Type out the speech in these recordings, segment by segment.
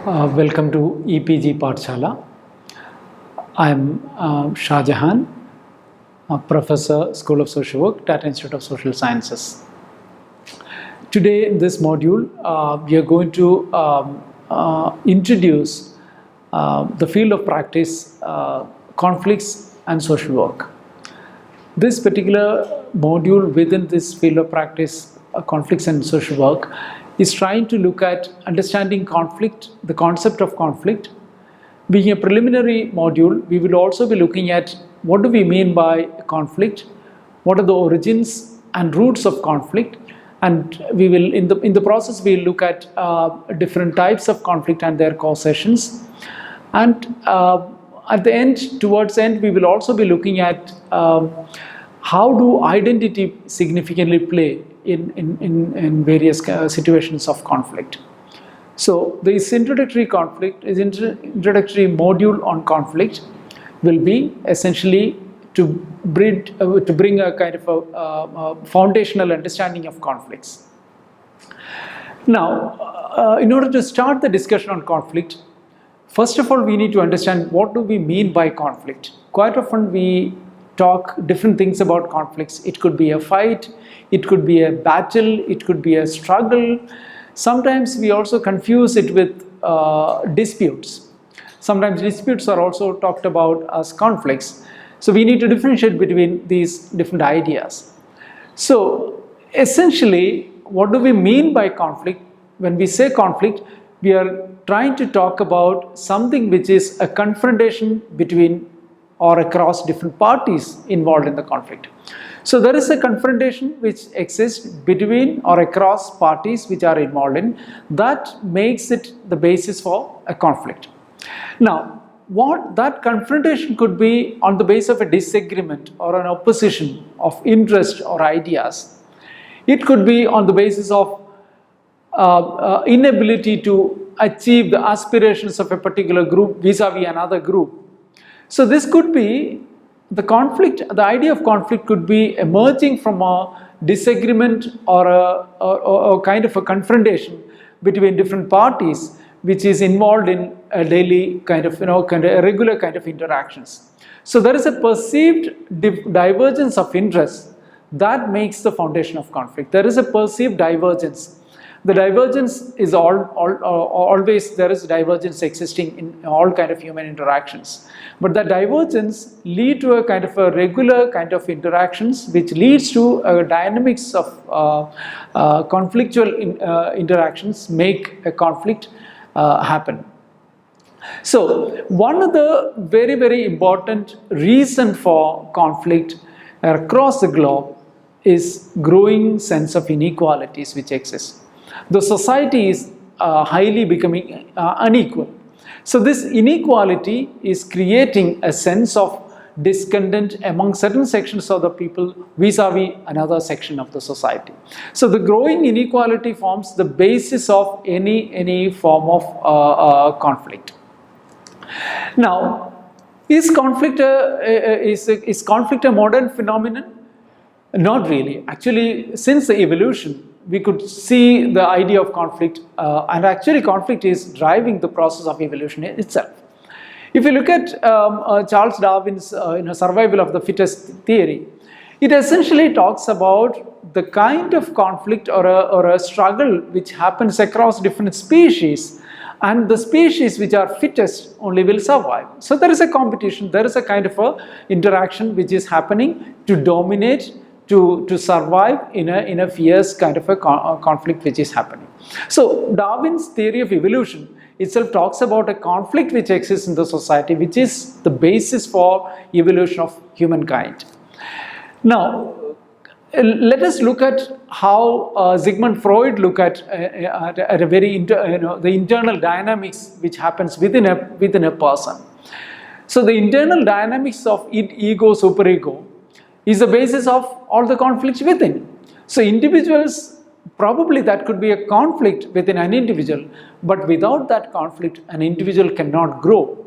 Welcome to EPG Pathshala. I am Shah Jahan, Professor, School of Social Work, Tata Institute of Social Sciences. Today in this module, we are going to introduce the field of practice, conflicts and social work. This particular module within this field of practice, conflicts and social work, is trying to look at understanding conflict, the concept of conflict. Being a preliminary module, we will also be looking at what do we mean by conflict, what are the origins and roots of conflict, and we will, in the process, we will look at different types of conflict and their causations. And at the end, towards the end, we will also be looking at how do identity significantly play in various situations of conflict. So this introductory introductory module on conflict will be essentially to bring a kind of a foundational understanding of conflicts. Now, in order to start the discussion on conflict, first of all, we need to understand what do we mean by conflict. Quite often we talk different things about conflicts. It could be a fight, it could be a battle, it could be a struggle. Sometimes we also confuse it with disputes. Sometimes disputes are also talked about as conflicts. So we need to differentiate between these different ideas. So essentially, what do we mean by conflict? When we say conflict, we are trying to talk about something which is a confrontation between or across different parties involved in the conflict. So there is a confrontation which exists between or across parties which are involved in, that makes it the basis for a conflict. Now, what that confrontation could be on the basis of a disagreement or an opposition of interest or ideas. It could be on the basis of inability to achieve the aspirations of a particular group vis-a-vis another group. So this could be the conflict, the idea of conflict could be emerging from a disagreement or a kind of a confrontation between different parties which is involved in a daily kind of, a regular kind of interactions. So there is a perceived divergence of interest that makes the foundation of conflict. There is a perceived divergence. The divergence is always, there is divergence existing in all kind of human interactions. But the divergence lead to a kind of a regular kind of interactions which leads to a dynamics of conflictual interactions make a conflict happen. So one of the very, very important reason for conflict across the globe is growing sense of inequalities which exist. The society is highly becoming unequal. So this inequality is creating a sense of discontent among certain sections of the people vis-a-vis another section of the society. So the growing inequality forms the basis of any form of conflict. Now, is conflict a modern phenomenon? Not really. Actually, since the evolution, we could see the idea of conflict, and actually conflict is driving the process of evolution itself. If you look at Charles Darwin's survival of the fittest theory, it essentially talks about the kind of conflict or a struggle which happens across different species, and the species which are fittest only will survive. So there is a competition, there is a kind of a interaction which is happening to dominate, to survive in a fierce kind of a conflict which is happening. So Darwin's theory of evolution itself talks about a conflict which exists in the society, which is the basis for evolution of humankind. Now, let us look at how Sigmund Freud looked at a very the internal dynamics which happens within a person. So the internal dynamics of ego, superego is the basis of all the conflicts within. So individuals, probably that could be a conflict within an individual, but without that conflict, an individual cannot grow.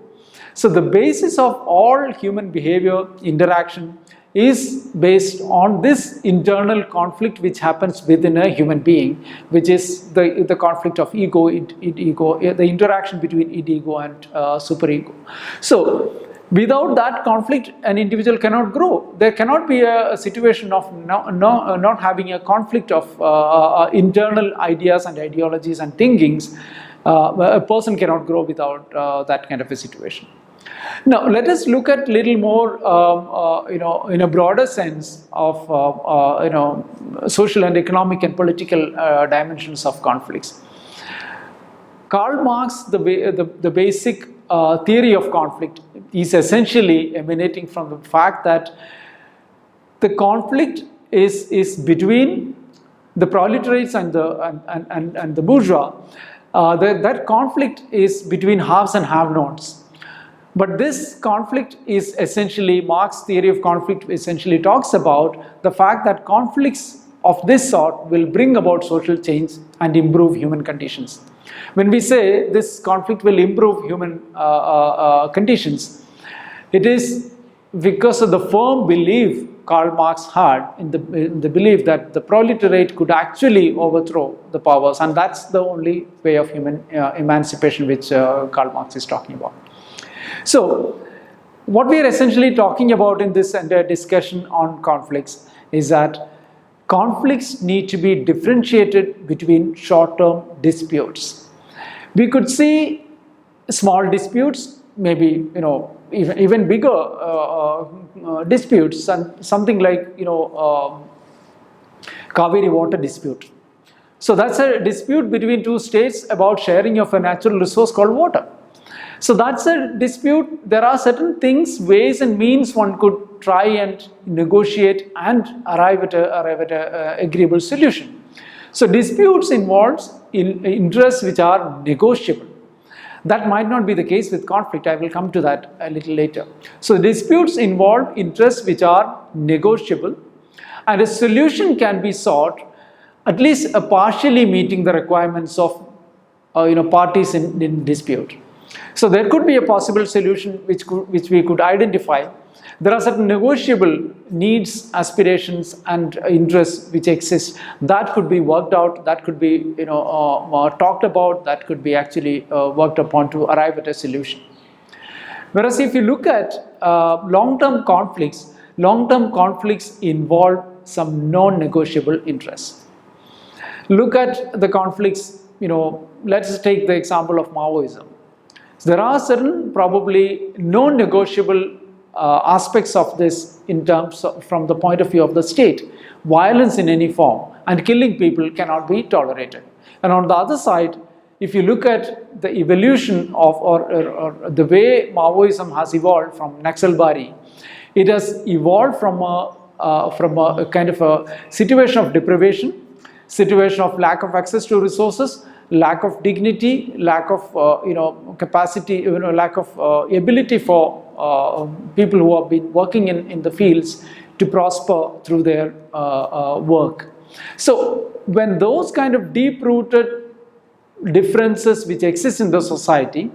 So the basis of all human behavior, interaction, is based on this internal conflict which happens within a human being, which is the conflict of ego, id-ego, the interaction between id-ego and superego. So without that conflict, an individual cannot grow. There cannot be a situation of not having a conflict of internal ideas and ideologies and thinkings. A person cannot grow without that kind of a situation. Now, let us look at little more, in a broader sense of, social and economic and political dimensions of conflicts. Karl Marx, the basic theory of conflict is essentially emanating from the fact that the conflict is between the proletariats and the bourgeois. That conflict is between haves and have-nots. But this conflict is essentially, Marx's theory of conflict essentially talks about the fact that conflicts of this sort will bring about social change and improve human conditions. When we say this conflict will improve human conditions, it is because of the firm belief Karl Marx had in the belief that the proletariat could actually overthrow the powers, and that's the only way of human emancipation which Karl Marx is talking about. So, what we are essentially talking about in this entire discussion on conflicts is that conflicts need to be differentiated between short-term disputes. We could see small disputes, maybe even bigger disputes, and something like Kaveri water dispute. So that's a dispute between two states about sharing of a natural resource called water. So that's a dispute. There are certain things, ways and means one could try and negotiate and arrive at a agreeable solution. So disputes involves interests which are negotiable. That might not be the case with conflict. I will come to that a little later. So disputes involve interests which are negotiable, and a solution can be sought at least partially meeting the requirements of parties in dispute. So there could be a possible solution which we could identify. There are certain negotiable needs, aspirations and interests which exist that could be worked out, that could be talked about, that could be actually worked upon to arrive at a solution. Whereas if you look at long-term conflicts involve some non-negotiable interests. Look at the conflicts, let's take the example of Maoism. So there are certain probably non-negotiable aspects of this in terms of, from the point of view of the state. Violence in any form and killing people cannot be tolerated. And on the other side, if you look at the evolution of or the way Maoism has evolved from Naxalbari, it has evolved from a kind of a situation of deprivation, situation of lack of access to resources, lack of dignity, lack of capacity, lack of ability for people who have been working in the fields to prosper through their work. So when those kind of deep-rooted differences which exist in the society,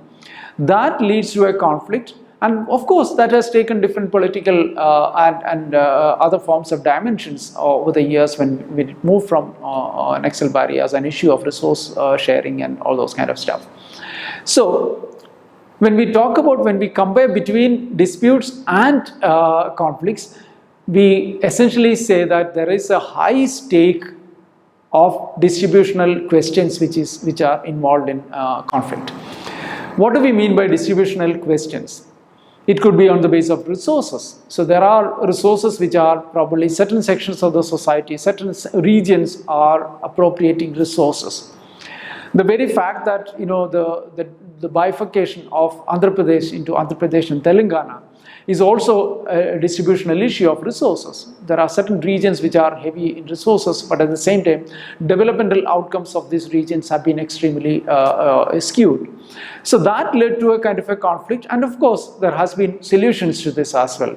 that leads to a conflict, and of course that has taken different political and other forms of dimensions over the years when we moved from Naxalbari as an issue of resource sharing and all those kind of stuff. So when we compare between disputes and conflicts, we essentially say that there is a high stake of distributional questions which are involved in conflict. What do we mean by distributional questions? It could be on the basis of resources. So there are resources which are probably certain sections of the society, certain regions are appropriating resources. The very fact that the bifurcation of Andhra Pradesh into Andhra Pradesh and Telangana is also a distributional issue of resources. There are certain regions which are heavy in resources, but at the same time, developmental outcomes of these regions have been extremely skewed. So that led to a kind of a conflict, and of course, there has been solutions to this as well.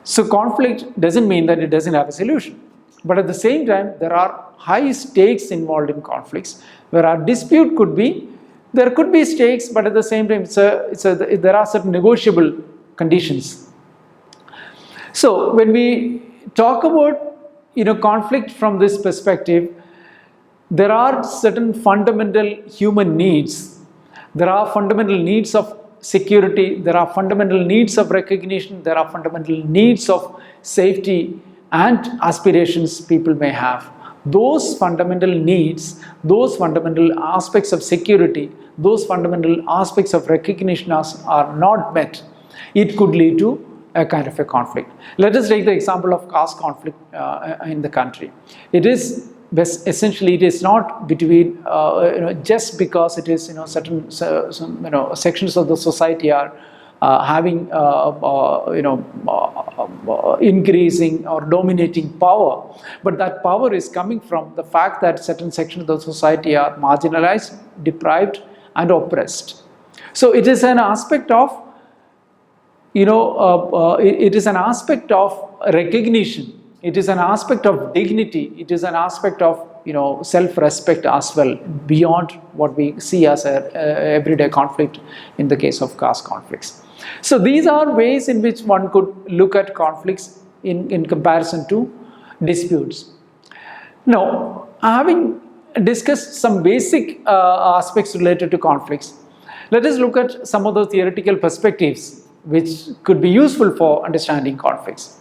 So conflict doesn't mean that it doesn't have a solution, but at the same time, there are high stakes involved in conflicts, where our dispute could be, there could be stakes, but at the same time, there are certain negotiable conditions. So when we talk about conflict from this perspective, there are certain fundamental human needs. There are fundamental needs of security, there are fundamental needs of recognition, there are fundamental needs of safety and aspirations people may have. Those fundamental needs, those fundamental aspects of security, those fundamental aspects of recognition are not met. It could lead to a kind of a conflict. Let us take the example of caste conflict in the country. It is essentially, it is not between just because it is certain sections of the society are having increasing or dominating power, but that power is coming from the fact that certain sections of the society are marginalized, deprived and oppressed. So it is an aspect of it is an aspect of recognition. It is an aspect of dignity. It is an aspect of self-respect as well, beyond what we see as a everyday conflict in the case of caste conflicts. So these are ways in which one could look at conflicts in comparison to disputes. Now, having discussed some basic aspects related to conflicts, let us look at some of the theoretical perspectives which could be useful for understanding conflicts.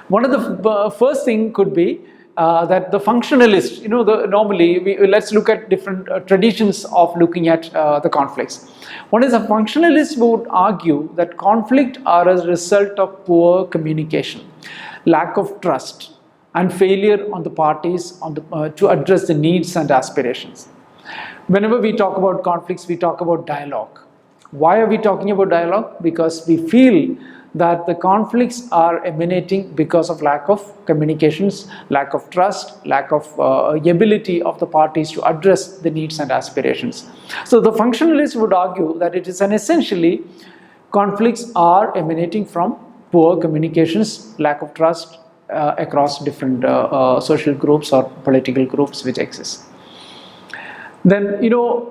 One of the first thing could be that the functionalist, normally let's look at different traditions of looking at the conflicts. One is a functionalist would argue that conflict are a result of poor communication, lack of trust, and failure on the parties to address the needs and aspirations. Whenever we talk about conflicts, we talk about dialogue. Why are we talking about dialogue? Because we feel that the conflicts are emanating because of lack of communications, lack of trust, lack of ability of the parties to address the needs and aspirations. So the functionalists would argue that it is essentially conflicts are emanating from poor communications, lack of trust across different social groups or political groups which exist. Then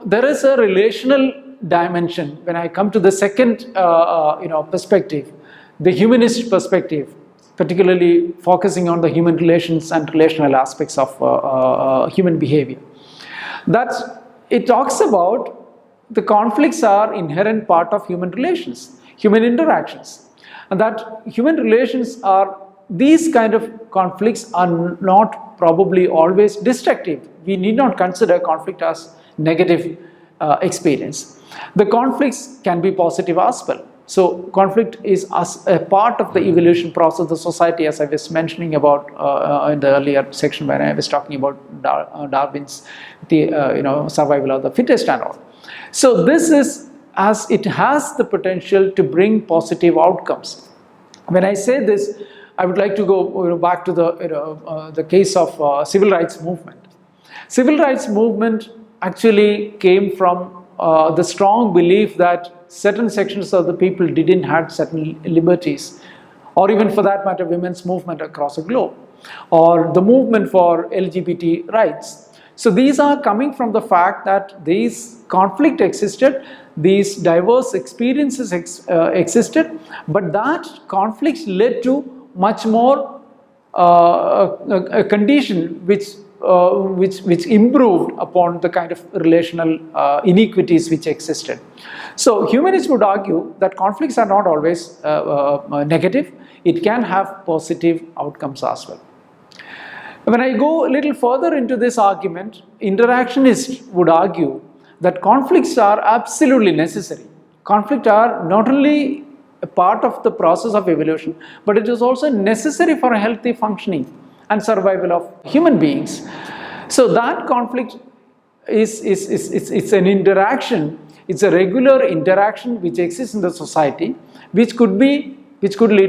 there is a relational dimension when I come to the second perspective, the humanist perspective, particularly focusing on the human relations and relational aspects of human behavior. That it talks about the conflicts are inherent part of human relations, human interactions, and that human relations are, these kind of conflicts are not probably always destructive. We need not consider conflict as negative experience. The conflicts can be positive as well. So conflict is as a part of the evolution process of the society, as I was mentioning about in the earlier section when I was talking about Darwin's survival of the fittest and all. So this is, as it has the potential to bring positive outcomes. When I say this, I would like to go back to the case of civil rights movement. Civil rights movement actually came from the strong belief that certain sections of the people didn't have certain liberties, or even for that matter women's movement across the globe, or the movement for LGBT rights. So these are coming from the fact that these conflict existed, these diverse experiences existed, but that conflicts led to much more a condition which improved upon the kind of relational inequities which existed. So humanists would argue that conflicts are not always negative. It can have positive outcomes as well. When I go a little further into this argument, interactionists would argue that conflicts are absolutely necessary. Conflicts are not only a part of the process of evolution, but it is also necessary for a healthy functioning and survival of human beings. So that conflict it's an interaction, it's a regular interaction which exists in the society, which could lead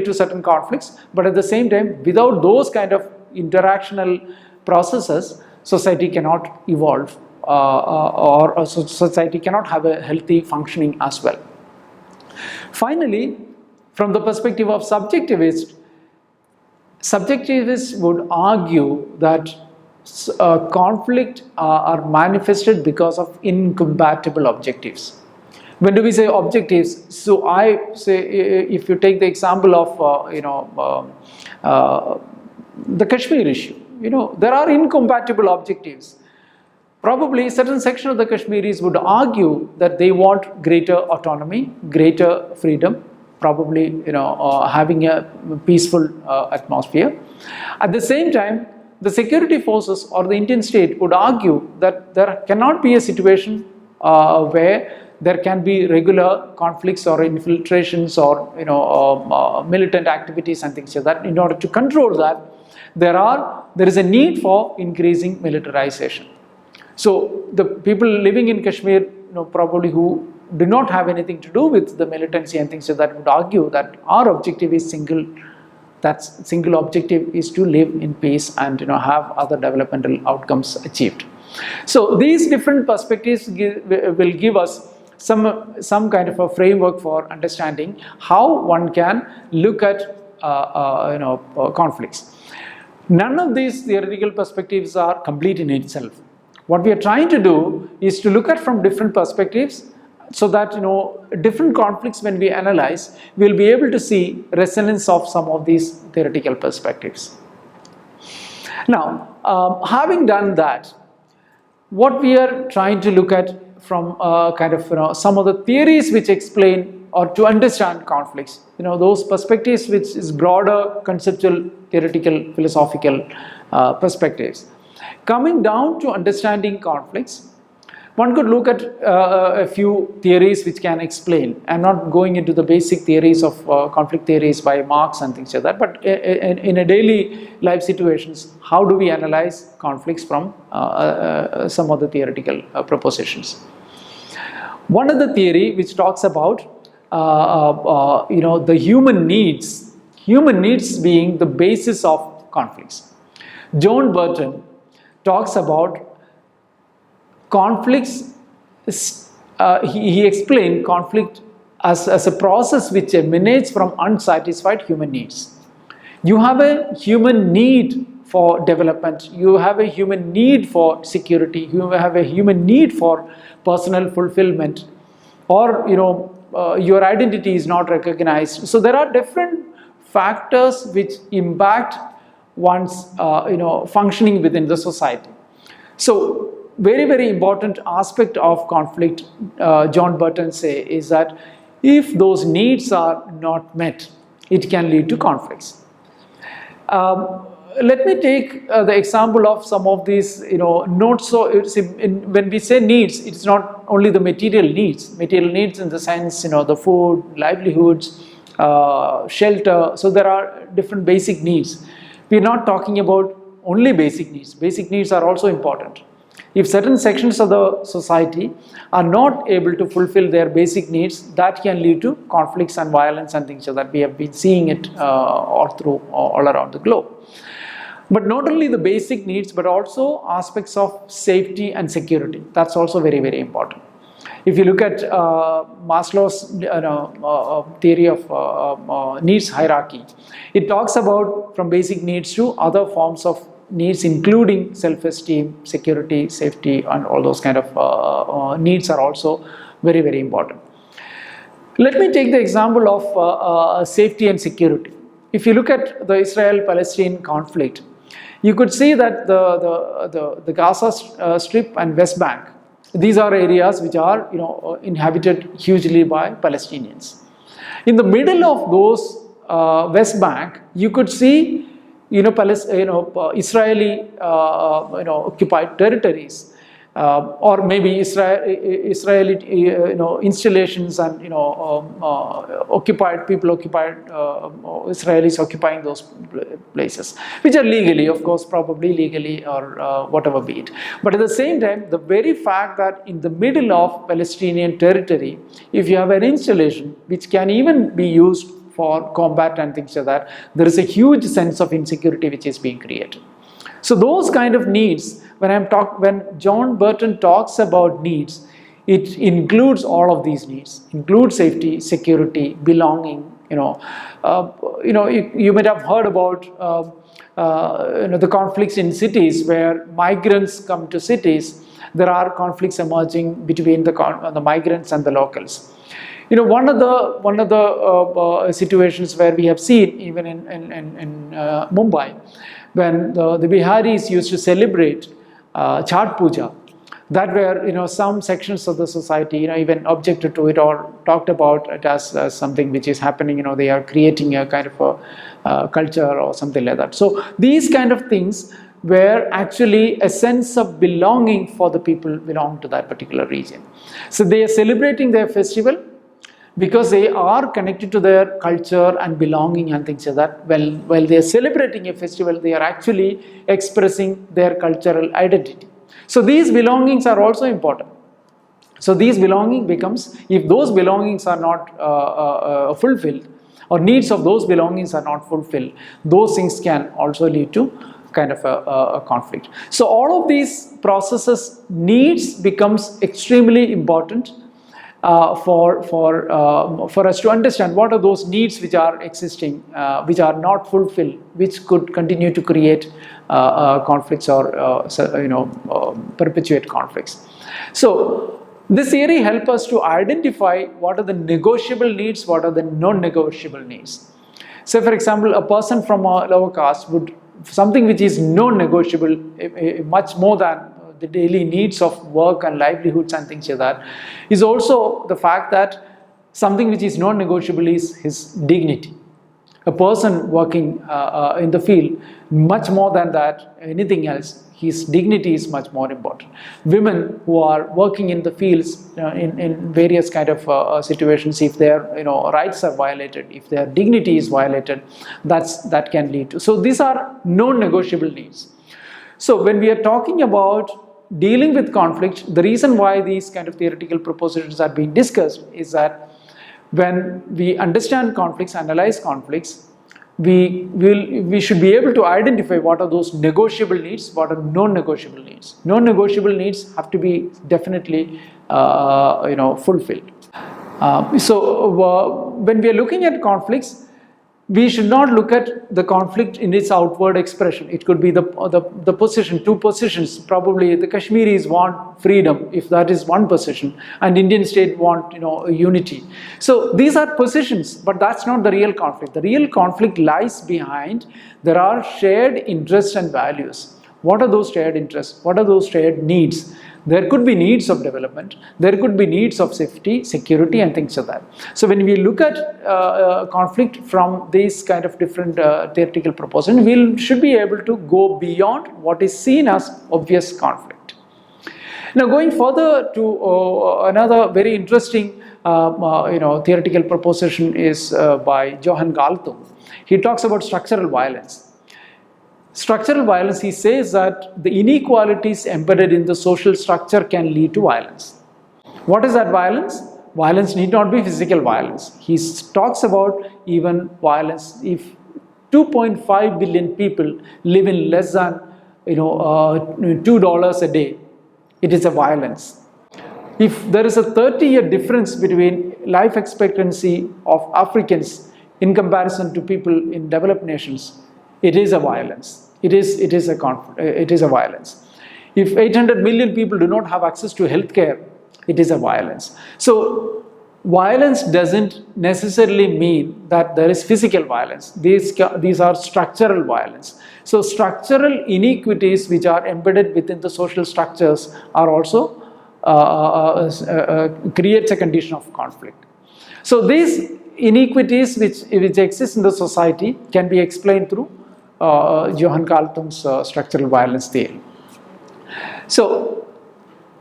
to certain conflicts, but at the same time, without those kind of interactional processes, society cannot evolve or society cannot have a healthy functioning as well. Finally, from the perspective of subjectivists would argue that conflict are manifested because of incompatible objectives. When do we say objectives? So I say, if you take the example of the Kashmir issue, there are incompatible objectives. Probably certain section of the Kashmiris would argue that they want greater autonomy, greater freedom, probably having a peaceful atmosphere. At the same time, the security forces or the Indian state would argue that there cannot be a situation where there can be regular conflicts or infiltrations or militant activities and things like that. In order to control that, there is a need for increasing militarization. So the people living in Kashmir, probably who do not have anything to do with the militancy and things like that, would argue that our objective is single. That single objective is to live in peace and have other developmental outcomes achieved. So these different perspectives will give us some kind of a framework for understanding how one can look at conflicts. None of these theoretical perspectives are complete in itself. What we are trying to do is to look at from different perspectives, so that different conflicts, when we analyze, we'll be able to see resonance of some of these theoretical perspectives. Now, having done that, what we are trying to look at from some of the theories which explain or to understand conflicts, those perspectives which is broader conceptual, theoretical, philosophical perspectives. Coming down to understanding conflicts, one could look at a few theories which can explain. I'm not going into the basic theories of conflict theories by Marx and things like that, but in a daily life situations, how do we analyze conflicts from some of the theoretical propositions? One of the theory which talks about the human needs being the basis of conflicts. John Burton talks about conflicts, he explained conflict as a process which emanates from unsatisfied human needs. You have a human need for development, you have a human need for security, you have a human need for personal fulfillment, or your identity is not recognized. So there are different factors which impact one's functioning within the society. So very, very important aspect of conflict, John Burton say, is that if those needs are not met, it can lead to conflicts. Let me take the example of some of these, not so, when we say needs, it's not only the material needs in the sense, the food, livelihoods, shelter. So there are different basic needs. We're not talking about only basic needs. Basic needs are also important. If certain sections of the society are not able to fulfill their basic needs, that can lead to conflicts and violence and things like that. We have been seeing it all around the globe. But not only the basic needs, but also aspects of safety and security. That's also very, very important. If you look at Maslow's theory of needs hierarchy, it talks about from basic needs to other forms of needs, including self-esteem, security, safety, and all those kind of needs are also very, very important. Let me take the example of safety and security. If you look at the Israel-Palestine conflict, you could see that the Gaza Strip and West Bank, these are areas which are inhabited hugely by Palestinians. In the middle of those West Bank, you could see Israeli occupied territories, or maybe Israeli installations and occupied Israelis occupying those places, which are legally, of course, probably legally or whatever be it. But at the same time, the very fact that in the middle of Palestinian territory, if you have an installation which can even be used for combat and things like that, there is a huge sense of insecurity which is being created. So those kind of needs, when John Burton talks about needs, it includes all of these needs, includes safety, security, belonging. You might have heard about the conflicts in cities where migrants come to cities there are conflicts emerging between the migrants and the locals. You know, one of the situations where we have seen even in Mumbai, when the Biharis used to celebrate Chhat Puja, that were, you know, some sections of the society, you know, even objected to it or talked about it as something which is happening, you know, they are creating a kind of a culture or something like that. So these kind of things were actually a sense of belonging for the people belong to that particular region. So they are celebrating their festival because they are connected to their culture and belonging and things like that. While they are celebrating a festival, they are actually expressing their cultural identity. So these belongings are also important. So these belonging becomes, if those belongings are not fulfilled, or needs of those belongings are not fulfilled, those things can also lead to kind of a conflict. So all of these processes, needs becomes extremely important for us to understand what are those needs which are existing, which are not fulfilled, which could continue to create conflicts or perpetuate conflicts. So this theory helps us to identify what are the negotiable needs, what are the non-negotiable needs. So for example, a person from a lower caste would, something which is non-negotiable, much more than the daily needs of work and livelihoods and things like that, is also the fact that something which is non-negotiable is his dignity. A person working in the field, much more than that, anything else, his dignity is much more important. Women who are working in the fields in various kind of situations, if their rights are violated, if their dignity is violated, that can lead to. So these are non-negotiable needs. So when we are talking about dealing with conflict, the reason why these kind of theoretical propositions are being discussed is that when we understand conflicts, analyze conflicts, we should be able to identify what are those negotiable needs, what are non-negotiable needs. Non-negotiable needs have to be definitely fulfilled. When we are looking at conflicts, we should not look at the conflict in its outward expression. It could be the position, two positions. Probably the Kashmiris want freedom, if that is one position, and Indian state want unity. So these are positions, but that's not the real conflict. The real conflict lies behind. There are shared interests and values. What are those shared interests? What are those shared needs? There could be needs of development, there could be needs of safety, security and things like that. So when we look at conflict from these kind of different theoretical propositions, we should be able to go beyond what is seen as obvious conflict. Now going further to another very interesting theoretical proposition is by Johann Galtung. He talks about structural violence. Structural violence, he says that the inequalities embedded in the social structure can lead to violence. What is that violence? Violence need not be physical violence. He talks about even violence if 2.5 billion people live in less than $2 a day, it is a violence. If there is a 30-year difference between life expectancy of Africans in comparison to people in developed nations, it is a violence. It is a violence. If 800 million people do not have access to healthcare, it is a violence. So violence doesn't necessarily mean that there is physical violence. These are structural violence. So structural inequities which are embedded within the social structures are also creates a condition of conflict. So these inequities which exist in the society can be explained through Johann Galtung's structural violence theory. So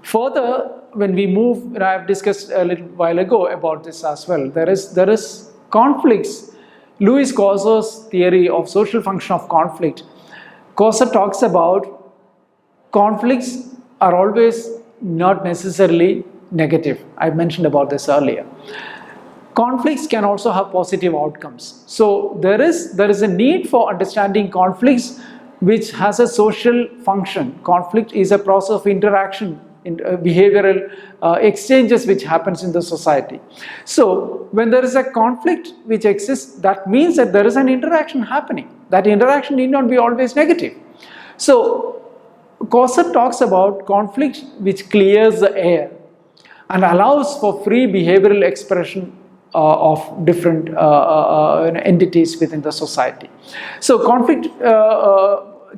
further, when we move, I have discussed a little while ago about this as well. There is conflicts. Louis Corso's theory of social function of conflict. Corso talks about conflicts are always not necessarily negative. I mentioned about this earlier. Conflicts can also have positive outcomes. So there is a need for understanding conflicts which has a social function. Conflict is a process of interaction, in behavioral exchanges which happens in the society. So when there is a conflict which exists, that means that there is an interaction happening. That interaction need not be always negative. So Coser talks about conflict which clears the air and allows for free behavioral expression of different entities within the society. So conflict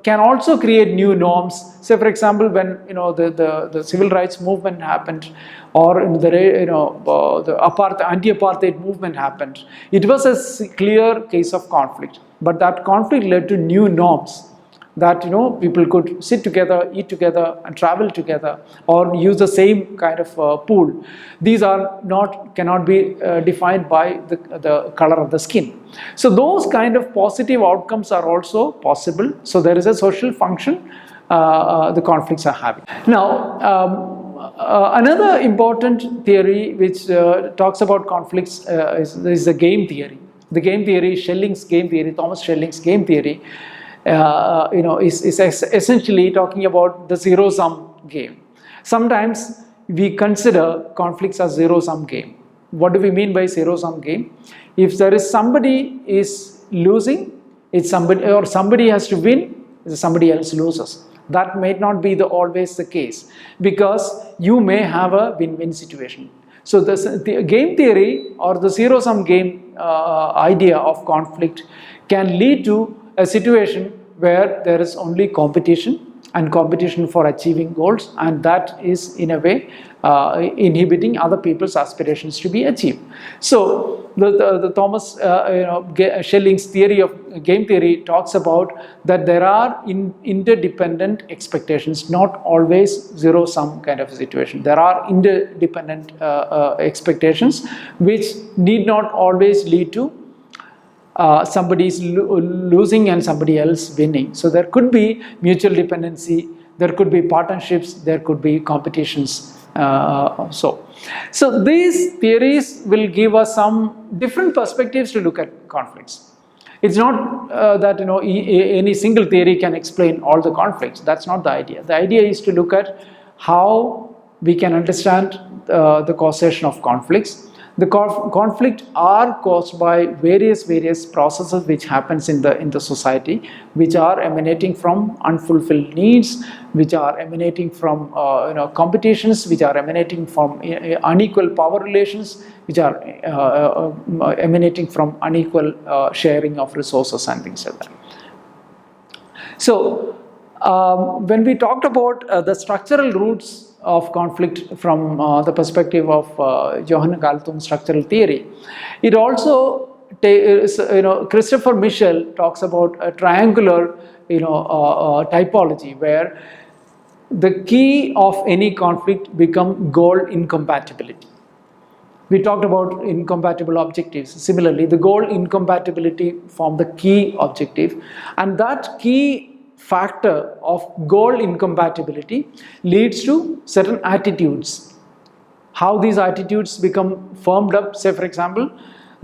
can also create new norms. Say, for example, when the civil rights movement happened, or in the the anti-apartheid movement happened, it was a clear case of conflict. But that conflict led to new norms, that people could sit together, eat together, and travel together, or use the same kind of pool. These cannot be defined by the color of the skin. So those kind of positive outcomes are also possible. So there is a social function the conflicts are having. Now, another important theory which talks about conflicts is the game theory. The game theory, Schelling's game theory, Thomas Schelling's game theory, is essentially talking about the zero-sum game. Sometimes we consider conflicts as zero-sum game. What do we mean by zero-sum game? If there is somebody is losing, it's somebody, or somebody has to win, somebody else loses. That may not be always the case, because you may have a win-win situation. So the game theory or the zero-sum game idea of conflict can lead to a situation where there is only competition, and competition for achieving goals, and that is in a way inhibiting other people's aspirations to be achieved. So the Thomas Schelling's theory of game theory talks about that there are interdependent expectations, not always zero-sum kind of a situation. There are interdependent expectations which need not always lead to somebody is losing and somebody else winning. So there could be mutual dependency, there could be partnerships, there could be competitions. So these theories will give us some different perspectives to look at conflicts. It's not that any single theory can explain all the conflicts. That's not the idea. The idea is to look at how we can understand the causation of conflicts. The conflict are caused by various processes which happens in the society, which are emanating from unfulfilled needs, which are emanating from competitions, which are emanating from unequal power relations, which are emanating from unequal sharing of resources and things like that. So when we talked about the structural roots of conflict from the perspective of Johann Galtung's structural theory, it also Christopher Michel talks about a triangular typology, where the key of any conflict become goal incompatibility. We talked about incompatible objectives. Similarly, the goal incompatibility form the key objective, and that key factor of goal incompatibility leads to certain attitudes. How these attitudes become firmed up, say for example,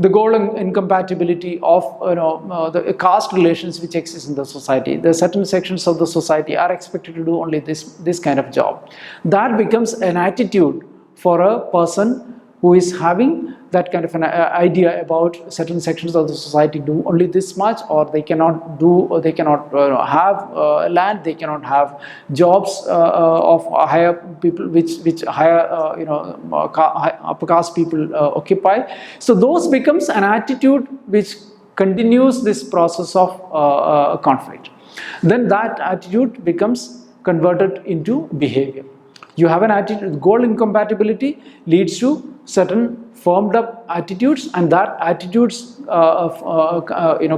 the goal incompatibility of the caste relations which exist in the society. There are certain sections of the society are expected to do only this kind of job. That becomes an attitude for a person who is having that kind of an idea about certain sections of the society do only this much, or they cannot do, or they cannot have land, they cannot have jobs of higher people, which higher upper caste people occupy. So those becomes an attitude which continues this process of conflict. Then that attitude becomes converted into behavior. You have an attitude, goal incompatibility leads to certain firmed up attitudes, and that attitudes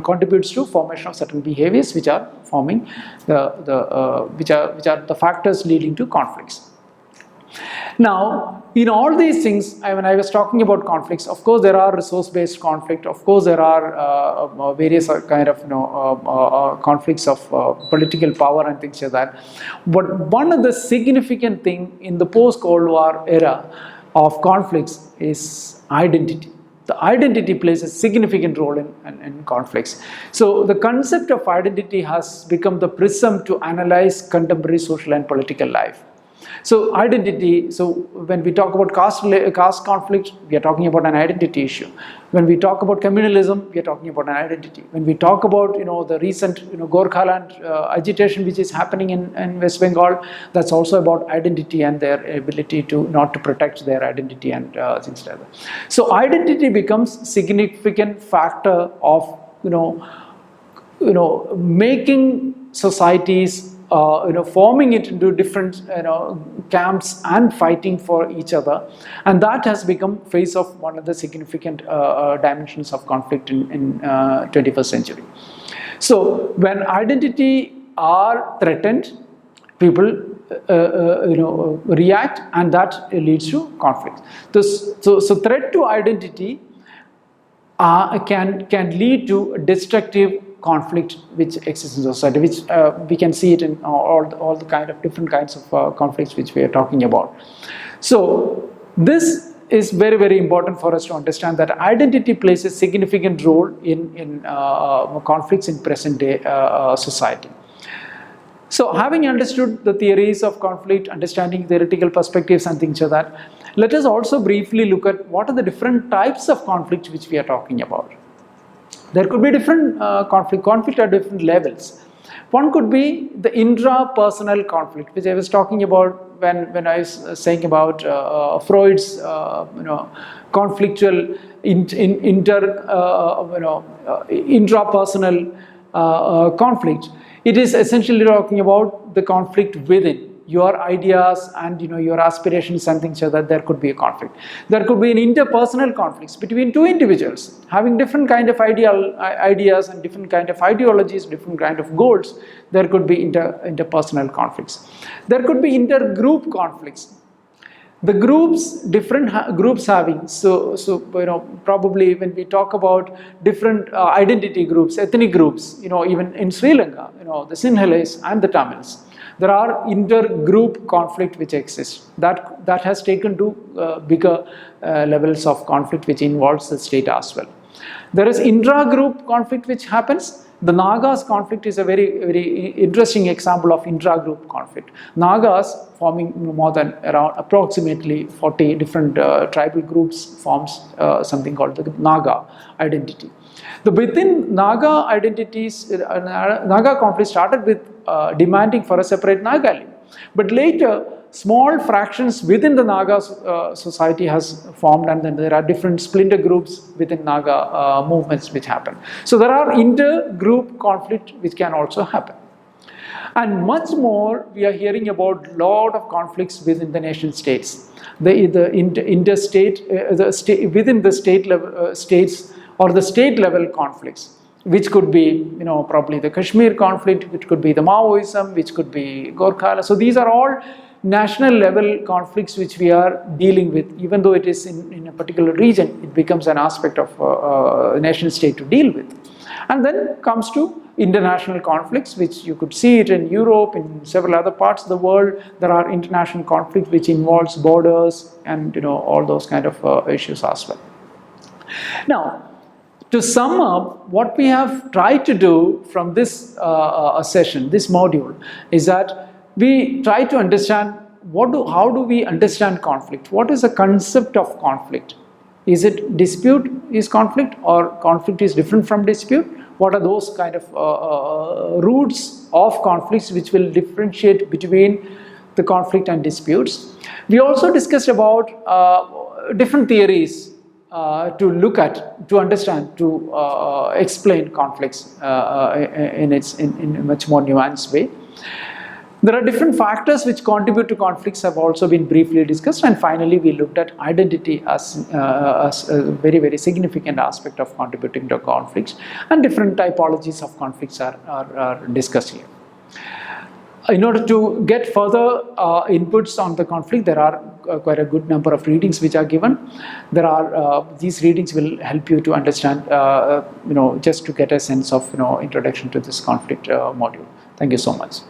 contributes to formation of certain behaviors which are forming which are the factors leading to conflicts. Now, in all these things, when I was talking about conflicts, of course there are resource-based conflict, of course there are various kind of conflicts of political power and things like that. But one of the significant thing in the post-Cold War era of conflicts is identity. The identity plays a significant role in conflicts. So the concept of identity has become the prism to analyze contemporary social and political life. So identity, so when we talk about caste conflict, we are talking about an identity issue. When we talk about communalism, we are talking about an identity. When we talk about the recent Gorkhaland agitation which is happening in West Bengal, that's also about identity and their ability to not to protect their identity and things like that. So identity becomes significant factor of making societies, forming it into different camps and fighting for each other, and that has become face of one of the significant dimensions of conflict in 21st century. So when identity are threatened, people react, and that leads to conflict. So threat to identity can lead to destructive conflict which exists in society, which we can see it in all the kind of different kinds of conflicts which we are talking about. So this is very, very important for us to understand that identity plays a significant role in conflicts in present day society. So having understood the theories of conflict, understanding theoretical perspectives and things like that, let us also briefly look at what are the different types of conflict which we are talking about. There could be different conflict at different levels. One could be the intrapersonal conflict, which I was talking about when I was saying about Freud's conflictual intrapersonal conflict. It is essentially talking about the conflict within your ideas and your aspirations and things like that. There could be a conflict. There could be an interpersonal conflicts between two individuals having different kind of ideas and different kind of ideologies, different kind of goals. There could be interpersonal conflicts. There could be intergroup conflicts. The groups, different groups having, so probably when we talk about different identity groups, ethnic groups, even in Sri Lanka, the Sinhalese and the Tamils, there are intergroup conflict which exists. That has taken to bigger levels of conflict which involves the state as well. There is intra-group conflict which happens. The Nagas conflict is a very, very interesting example of intra-group conflict. Nagas forming more than around approximately 40 different tribal groups forms something called the Naga identity. Within Naga identities, Naga conflict started with demanding for a separate Nagaland, but later small fractions within the Naga society has formed, and then there are different splinter groups within Naga movements which happen. So there are inter-group conflict which can also happen. And much more, we are hearing about a lot of conflicts within the nation states. Within the state level states or the state level conflicts, which could be probably the Kashmir conflict, which could be the Maoism, which could be Gorkhala. So these are all national level conflicts which we are dealing with. Even though it is in a particular region, it becomes an aspect of a nation state to deal with. And then comes to international conflicts, which you could see it in Europe, in several other parts of the world. There are international conflicts which involves borders and all those kind of issues as well. Now, to sum up, what we have tried to do from this session, this module, is that we try to understand how do we understand conflict? What is the concept of conflict? Is it dispute is conflict, or conflict is different from dispute? What are those kind of roots of conflicts which will differentiate between the conflict and disputes? We also discussed about different theories to look at, to understand, to explain conflicts in a much more nuanced way. There are different factors which contribute to conflicts have also been briefly discussed, and finally we looked at identity as a very, very significant aspect of contributing to conflicts, and different typologies of conflicts are discussed here. In order to get further inputs on the conflict, there are quite a good number of readings which are given. There are these readings will help you to understand, just to get a sense of introduction to this conflict module. Thank you so much.